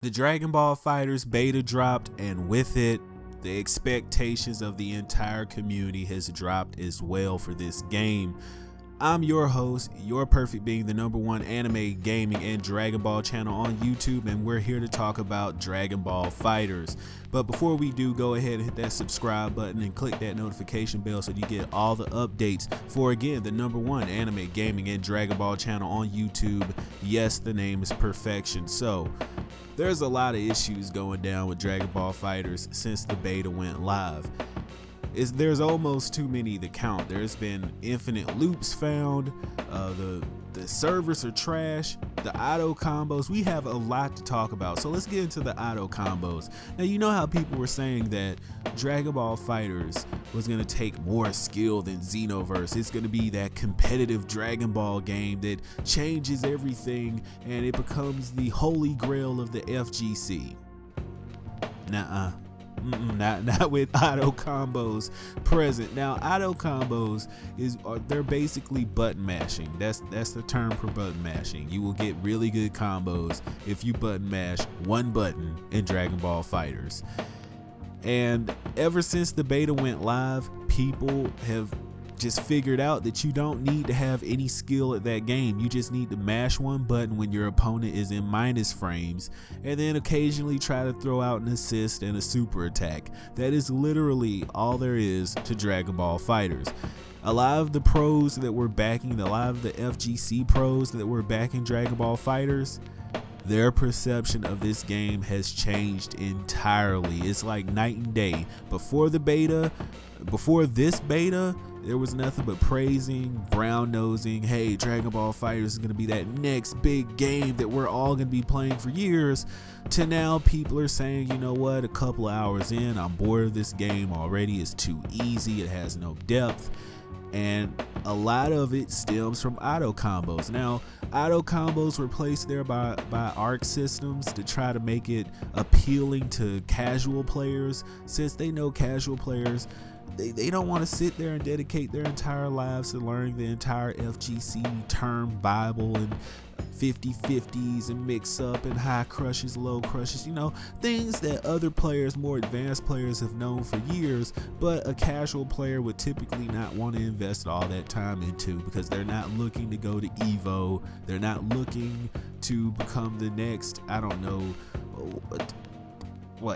The Dragon Ball FighterZ Beta dropped, and with it, the expectations of the entire community has dropped as well for this game. I'm your host, your perfect being, the #1 anime, gaming, and Dragon Ball channel on YouTube, and we're here to talk about Dragon Ball FighterZ. But before we do, go ahead and hit that subscribe button and click that notification bell so you get all the updates for, again, the #1 anime, gaming, and Dragon Ball channel on YouTube. Yes, the name is perfection. So there's a lot of issues going down with Dragon Ball FighterZ since the beta went live. There's almost too many to count. There's been infinite loops found, the servers are trash, the auto combos. We have a lot to talk about, so let's get into the auto combos. Now, you know how people were saying that Dragon Ball FighterZ was going to take more skill than Xenoverse. It's going to be that competitive Dragon Ball game that changes everything and it becomes the holy grail of the FGC. Nuh-uh. Not with auto combos present. Now, auto combos they're basically button mashing. That's the term for button mashing. You will get really good combos if you button mash one button in Dragon Ball FighterZ. And ever since the beta went live, people have just figured out that you don't need to have any skill at that game. You just need to mash one button when your opponent is in minus frames, and then occasionally try to throw out an assist and a super attack. That is literally all there is to Dragon Ball FighterZ. A lot of the pros that were backing, a lot of the FGC pros that were backing Dragon Ball FighterZ, their perception of this game has changed entirely. It's like night and day. Before this beta, there was nothing but praising, brown nosing, hey, Dragon Ball FighterZ is going to be that next big game that we're all going to be playing for years, to now people are saying, you know what, a couple of hours in, I'm bored of this game already. It's too easy, it has no depth, and a lot of it stems from auto combos. Now, auto combos were placed there by ARC systems to try to make it appealing to casual players, since they know casual players, they don't want to sit there and dedicate their entire lives to learning the entire FGC term Bible and 50-50s and mix up and high crushes, low crushes, you know, things that other players, more advanced players, have known for years, but a casual player would typically not want to invest all that time into, because they're not looking to go to Evo, they're not looking to become the next, I don't know,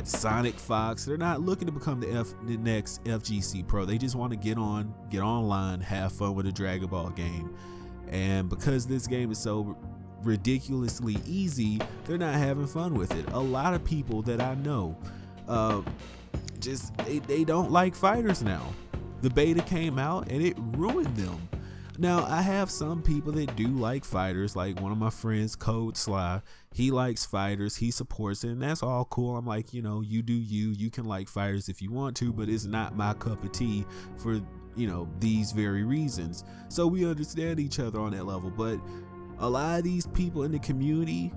Sonic Fox. They're not looking to become the next FGC pro. They just want to get online, have fun with a Dragon Ball game. And because this game is so ridiculously easy, they're not having fun with it. A lot of people that I know they don't like fighters now. The beta came out and it ruined them. Now, I have some people that do like fighters, like one of my friends, Code Sly. He likes fighters, he supports it, and that's all cool. I'm like, you know, you do you can like fighters if you want to, but it's not my cup of tea for, you know, these very reasons. So we understand each other on that level, but a lot of these people in the community,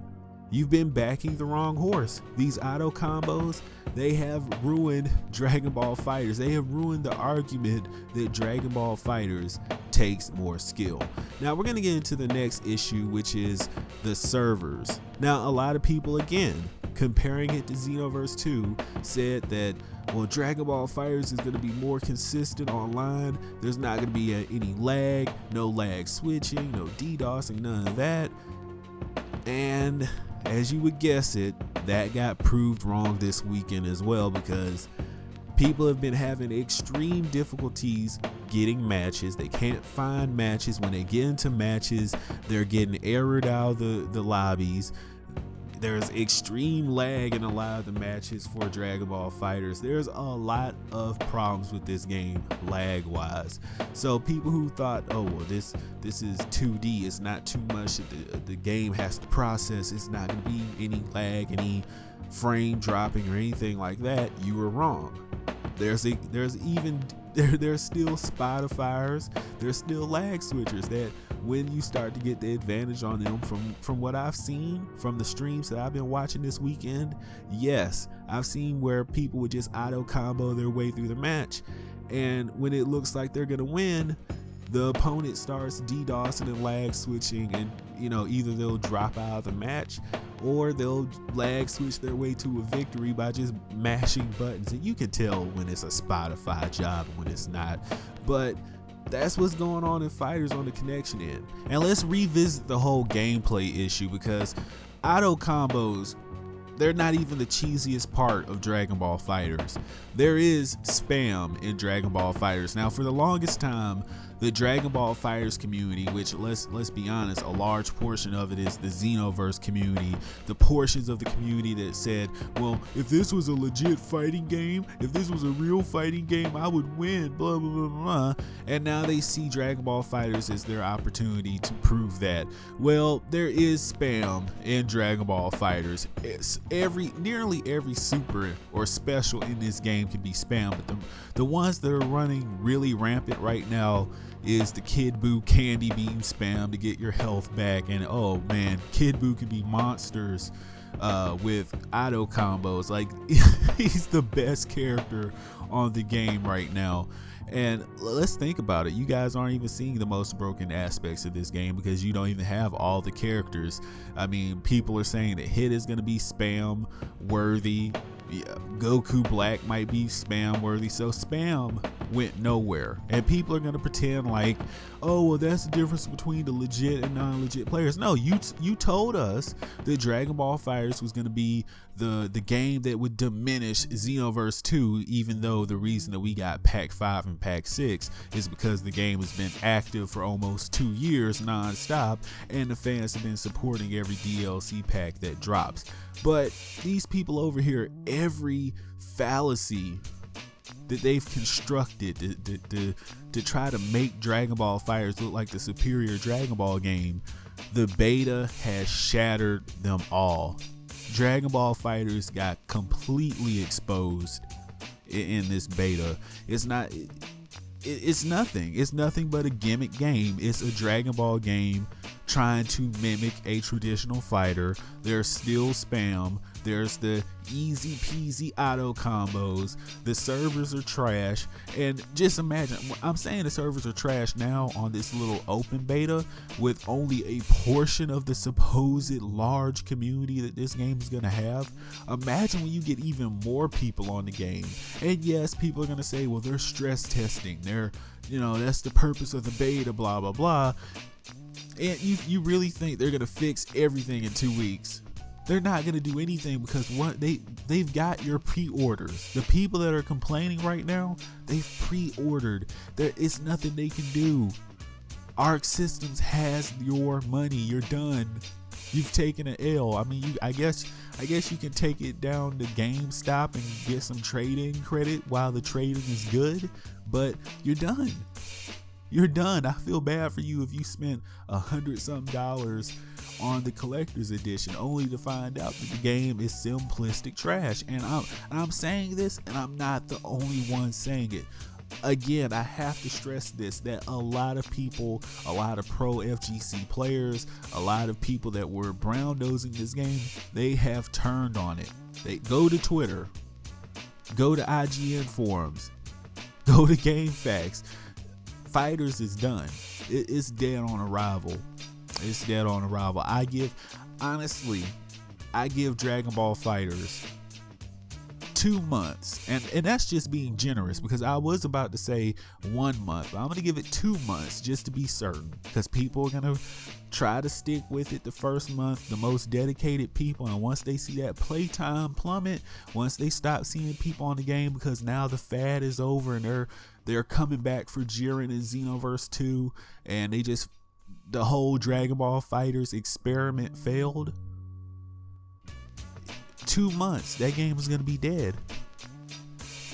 you've been backing the wrong horse. These auto combos, they have ruined Dragon Ball FighterZ. They have ruined the argument that Dragon Ball FighterZ takes more skill. Now we're going to get into the next issue, which is the servers. Now, a lot of people, again, comparing it to Xenoverse 2, said that, well, Dragon Ball FighterZ is going to be more consistent online. There's not going to be any lag, no lag switching, no DDoSing, none of that. And as you would guess it, that got proved wrong this weekend as well, because people have been having extreme difficulties getting matches. They can't find matches. When they get into matches, they're getting errored out of the lobbies. There's extreme lag in a lot of the matches for Dragon Ball FighterZ. There's a lot of problems with this game lag wise. So people who thought, oh well, this is 2D, it's not too much that the game has to process, it's not going to be any lag, any frame dropping or anything like that, you were wrong. There's still Spotifyers, there's still lag switchers that when you start to get the advantage on them, from what I've seen from the streams that I've been watching this weekend, yes, I've seen where people would just auto combo their way through the match, and when it looks like they're gonna win, the opponent starts DDoSing and lag switching, either they'll drop out of the match or they'll lag switch their way to a victory by just mashing buttons. And you can tell when it's a Spotify job and when it's not. But that's what's going on in Fighters on the connection end. And let's revisit the whole gameplay issue, because auto combos, they're not even the cheesiest part of Dragon Ball FighterZ. There is spam in Dragon Ball FighterZ. Now, for the longest time, the Dragon Ball FighterZ community, which let's be honest, a large portion of it is the Xenoverse community, the portions of the community that said, well, if this was a legit fighting game, if this was a real fighting game, I would win, blah, blah, blah, blah. And now they see Dragon Ball FighterZ as their opportunity to prove that. Well, there is spam in Dragon Ball FighterZ. It's nearly every super or special in this game can be spam, but the ones that are running really rampant right now is the Kid Buu candy beam spam to get your health back. And oh man, Kid Buu can be monsters with auto combos. Like, he's the best character on the game right now. And let's think about it. You guys aren't even seeing the most broken aspects of this game because you don't even have all the characters. I mean, people are saying that Hit is going to be spam worthy. Yeah, Goku Black might be spam worthy. So spam went nowhere, and people are gonna pretend like, oh well, that's the difference between the legit and non-legit players. No, you told us that Dragon Ball FighterZ was gonna be the game that would diminish Xenoverse 2, even though the reason that we got Pack 5 and Pack 6 is because the game has been active for almost 2 years non-stop, and the fans have been supporting every DLC pack that drops. But these people over here, every fallacy that they've constructed to try to make Dragon Ball FighterZ look like the superior Dragon Ball game, the beta has shattered them all. Dragon Ball FighterZ got completely exposed in this beta. It's nothing. It's nothing but a gimmick game. It's a Dragon Ball game trying to mimic a traditional fighter. There's still spam. There's the easy peasy auto combos. The servers are trash. And just imagine, I'm saying the servers are trash now on this little open beta with only a portion of the supposed large community that this game is going to have. Imagine when you get even more people on the game. And yes, people are going to say, well, they're stress testing. They're, that's the purpose of the beta, blah, blah, blah. And you really think they're going to fix everything in 2 weeks? They're not going to do anything, because they've got your pre-orders. The people that are complaining right now, they've pre-ordered. There is nothing they can do. Arc Systems has your money. You're done. You've taken an L. I mean, I guess you can take it down to GameStop and get some trading credit while the trading is good, but you're done. You're done. I feel bad for you if you spent $100-something on the collector's edition only to find out that the game is simplistic trash. And I'm saying this, and I'm not the only one saying it. Again, I have to stress this, that a lot of people, a lot of pro FGC players, a lot of people that were brown nosing this game, they have turned on it. They go to Twitter, go to IGN forums, go to GameFAQs. FighterZ is done. It's dead on arrival. It's dead on arrival. I give Dragon Ball FighterZ 2 months, and that's just being generous, because I was about to say 1 month, but I'm gonna give it 2 months just to be certain, because people are gonna try to stick with it the first month, the most dedicated people, and once they see that playtime plummet, once they stop seeing people on the game because now the fad is over and they're coming back for Jiren and Xenoverse 2, and the whole Dragon Ball FighterZ experiment failed. 2 months, that game is going to be dead.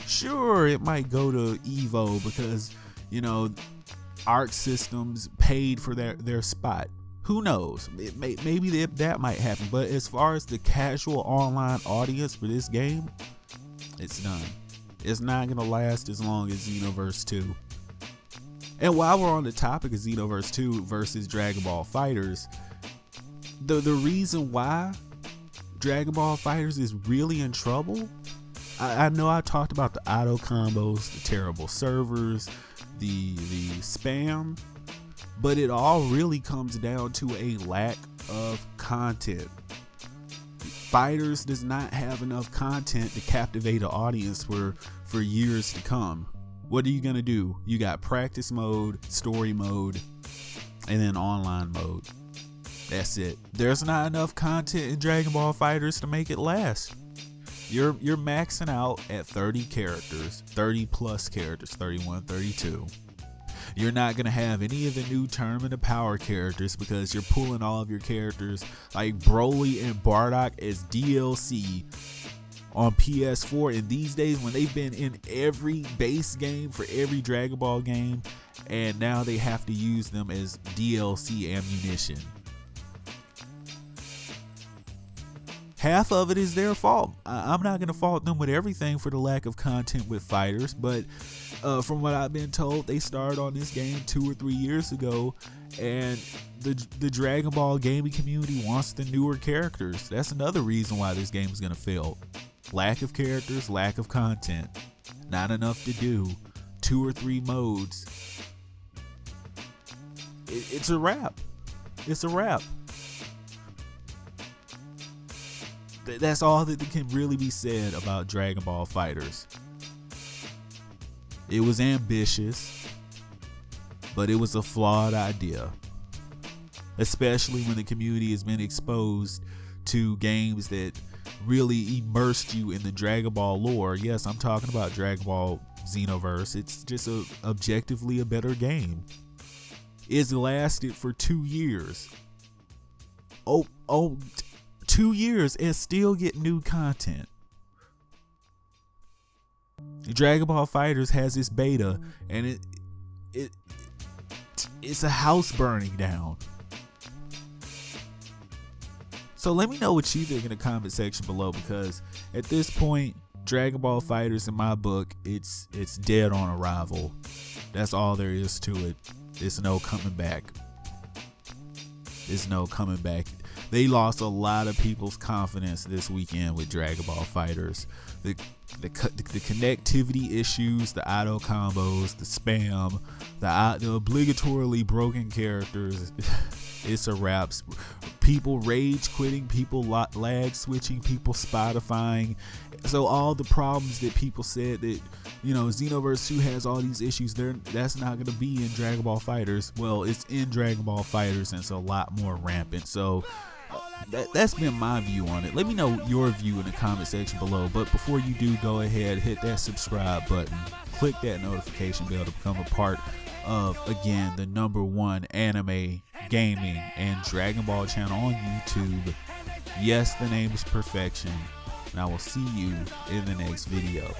Sure, it might go to Evo because, Arc Systems paid for their spot. Who knows? Maybe that might happen. But as far as the casual online audience for this game, it's done. It's not going to last as long as Xenoverse 2. And while we're on the topic of Xenoverse 2 versus Dragon Ball FighterZ, the reason why Dragon Ball FighterZ is really in trouble, I know I talked about the auto combos, the terrible servers, the spam, But it all really comes down to a lack of content. FighterZ does not have enough content to captivate an audience for years to come. What are you gonna do? You got practice mode, story mode, and then online mode. That's it. There's not enough content in Dragon Ball FighterZ to make it last. You're maxing out at 30 characters, 30 plus characters, 31, 32. You're not going to have any of the new tournament of power characters because you're pulling all of your characters like Broly and Bardock as DLC on PS4. And these days, when they've been in every base game for every Dragon Ball game, and now they have to use them as DLC ammunition. Half of it is their fault. I'm not going to fault them with everything for the lack of content with FighterZ, but from what I've been told, they started on this game 2 or 3 years ago, and the Dragon Ball gaming community wants the newer characters. That's another reason why this game is going to fail. Lack of characters, lack of content, not enough to do, 2 or 3 modes. It's a wrap. It's a wrap. That's all that can really be said about Dragon Ball FighterZ. It was ambitious, but it was a flawed idea. Especially when the community has been exposed to games that really immersed you in the Dragon Ball lore. Yes, I'm talking about Dragon Ball Xenoverse. It's just objectively a better game. It's lasted for 2 years. 2 years and still get new content. Dragon Ball FighterZ has this beta, and it's a house burning down. So let me know what you think in the comment section below, because at this point, Dragon Ball FighterZ in my book, it's dead on arrival. That's all there is to it. There's no coming back. There's no coming back. They lost a lot of people's confidence this weekend with Dragon Ball FighterZ. The connectivity issues, the auto combos, the spam, the obligatorily broken characters. It's a wrap. People rage quitting, people lag switching, people Spotifying. So all the problems that people said that, Xenoverse 2 has all these issues, that's not going to be in Dragon Ball FighterZ. Well, it's in Dragon Ball FighterZ, and it's a lot more rampant. So that's been my view on it. Let me know your view in the comment section below. But before you do, go ahead, hit that subscribe button, click that notification bell to become a part of, again, the #1 anime, gaming, and Dragon Ball channel on YouTube. Yes, the name is Perfection, and I will see you in the next video.